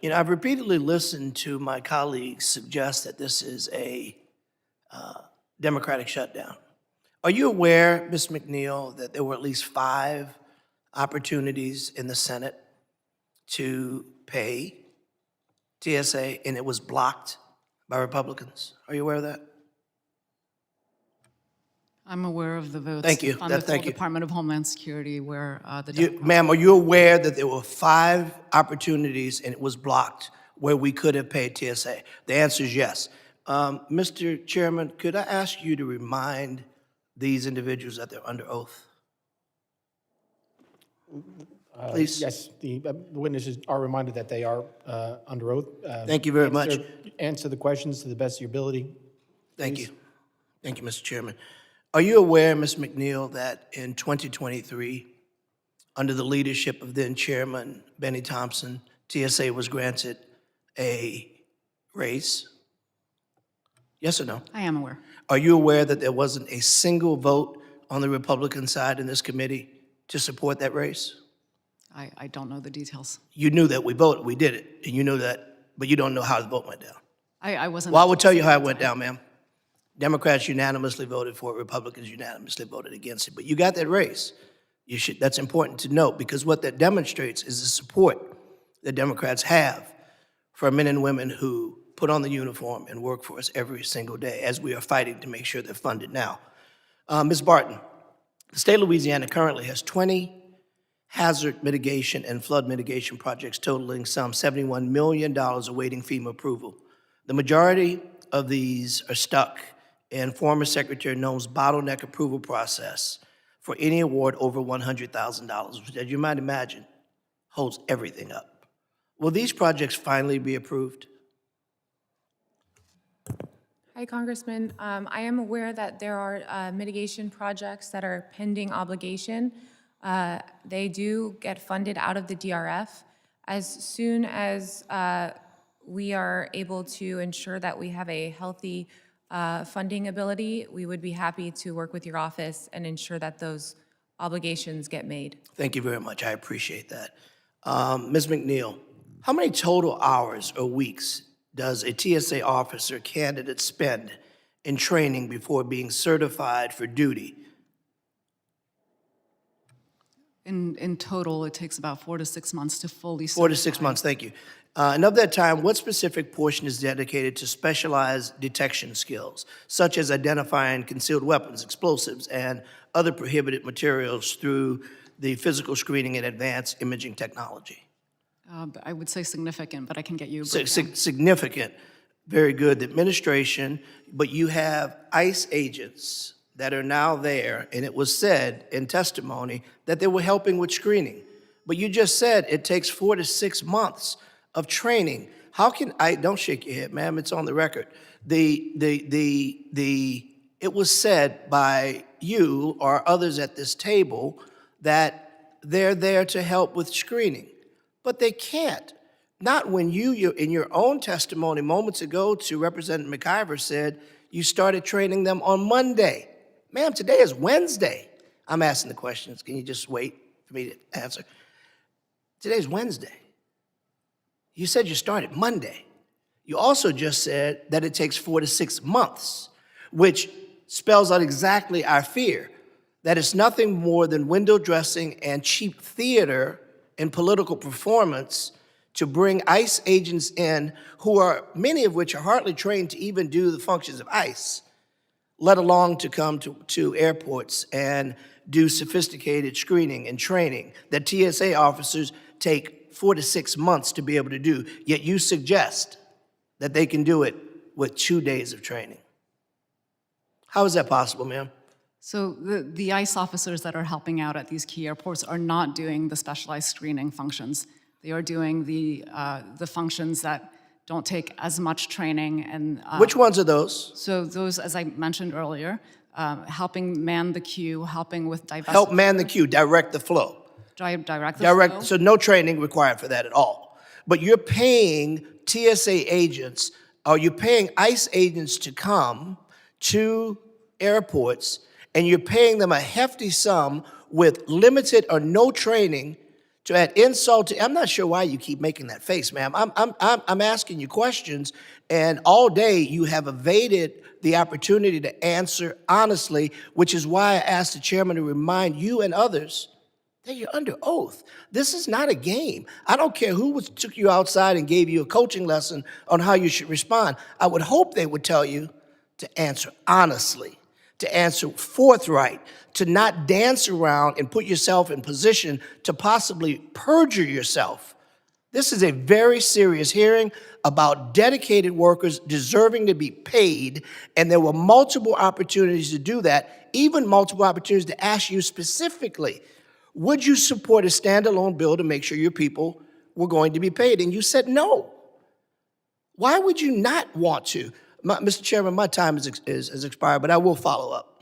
I've repeatedly listened to my colleagues suggest that this is a Democratic shutdown. Are you aware, Ms. McNeil, that there were at least 5 opportunities in the Senate to pay TSA, and it was blocked by Republicans? Are you aware of that? I'm aware of the votes Thank you. on the Thank you. Department of Homeland Security where Ma'am, are you aware that there were 5 opportunities and it was blocked where we could have paid TSA? The answer is yes. Mr. Chairman, could I ask you to remind these individuals that they're under oath? Please. Yes, the witnesses are reminded that they are under oath. Thank you very much. Answer the questions to the best of your ability. Thank you. Thank you, Mr. Chairman. Are you aware, Ms. McNeil, that in 2023, under the leadership of then Chairman Benny Thompson, TSA was granted a raise? Yes or no? I am aware. Are you aware that there wasn't a single vote on the Republican side in this committee to support that raise? I don't know the details. You knew that we voted, we did it, and you knew that, but you don't know how the vote went down. I wasn't. Well, I will tell you how it went down, ma'am. Democrats unanimously voted for it, Republicans unanimously voted against it, but you got that raise. That's important to note, because what that demonstrates is the support that Democrats have for men and women who put on the uniform and work for us every single day as we are fighting to make sure they're funded now. Ms. Barton, the state of Louisiana currently has 20 hazard mitigation and flood mitigation projects totaling some $71 million awaiting FEMA approval. The majority of these are stuck in former Secretary Noem's bottleneck approval process for any award over $100,000, which, as you might imagine, holds everything up. Will these projects finally be approved? Hi, Congressman. I am aware that there are mitigation projects that are pending obligation. They do get funded out of the DRF. As soon as we are able to ensure that we have a healthy funding ability, we would be happy to work with your office and ensure that those obligations get made. Thank you very much. I appreciate that. Ms. McNeil, how many total hours or weeks does a TSA officer candidate spend in training before being certified for duty? In total, it takes about 4 to 6 months to fully 4 to 6 months, thank you. And of that time, what specific portion is dedicated to specialized detection skills, such as identifying concealed weapons, explosives, and other prohibited materials through the physical screening and advanced imaging technology? I would say significant, but I can get you a breakdown. Significant, very good. The administration, but you have ICE agents that are now there, and it was said in testimony that they were helping with screening. But you just said it takes 4 to 6 months of training. How can don't shake your head, ma'am, it's on the record. It was said by you or others at this table that they're there to help with screening, but they can't. Not when you in your own testimony moments ago to Representative McIver said you started training them on Monday. Ma'am, today is Wednesday. I'm asking the questions. Can you just wait for me to answer? Today's Wednesday. You said you started Monday. You also just said that it takes 4 to 6 months, which spells out exactly our fear, that it's nothing more than window dressing and cheap theater and political performance to bring ICE agents in who are, many of which are hardly trained to even do the functions of ICE, let alone to come to airports and do sophisticated screening and training that TSA officers take 4 to 6 months to be able to do, yet you suggest that they can do it with 2 days of training. How is that possible, ma'am? So the ICE officers that are helping out at these key airports are not doing the specialized screening functions. They are doing the functions that don't take as much training. And which ones are those? So those, as I mentioned earlier, helping man the queue, helping with divestiture. Help man the queue, direct the flow. Direct the flow. So no training required for that at all. But you're paying TSA agents, or you're paying ICE agents to come to airports, and you're paying them a hefty sum with limited or no training to add insult to, I'm not sure why you keep making that face, ma'am. I'm asking you questions, and all day you have evaded the opportunity to answer honestly, which is why I asked the chairman to remind you and others that you're under oath. This is not a game. I don't care who took you outside and gave you a coaching lesson on how you should respond. I would hope they would tell you to answer honestly, to answer forthright, to not dance around and put yourself in position to possibly perjure yourself. This is a very serious hearing about dedicated workers deserving to be paid, and there were multiple opportunities to do that, even multiple opportunities to ask you specifically, would you support a standalone bill to make sure your people were going to be paid? And you said no. Why would you not want to? Mr. Chairman, my time has expired, but I will follow up.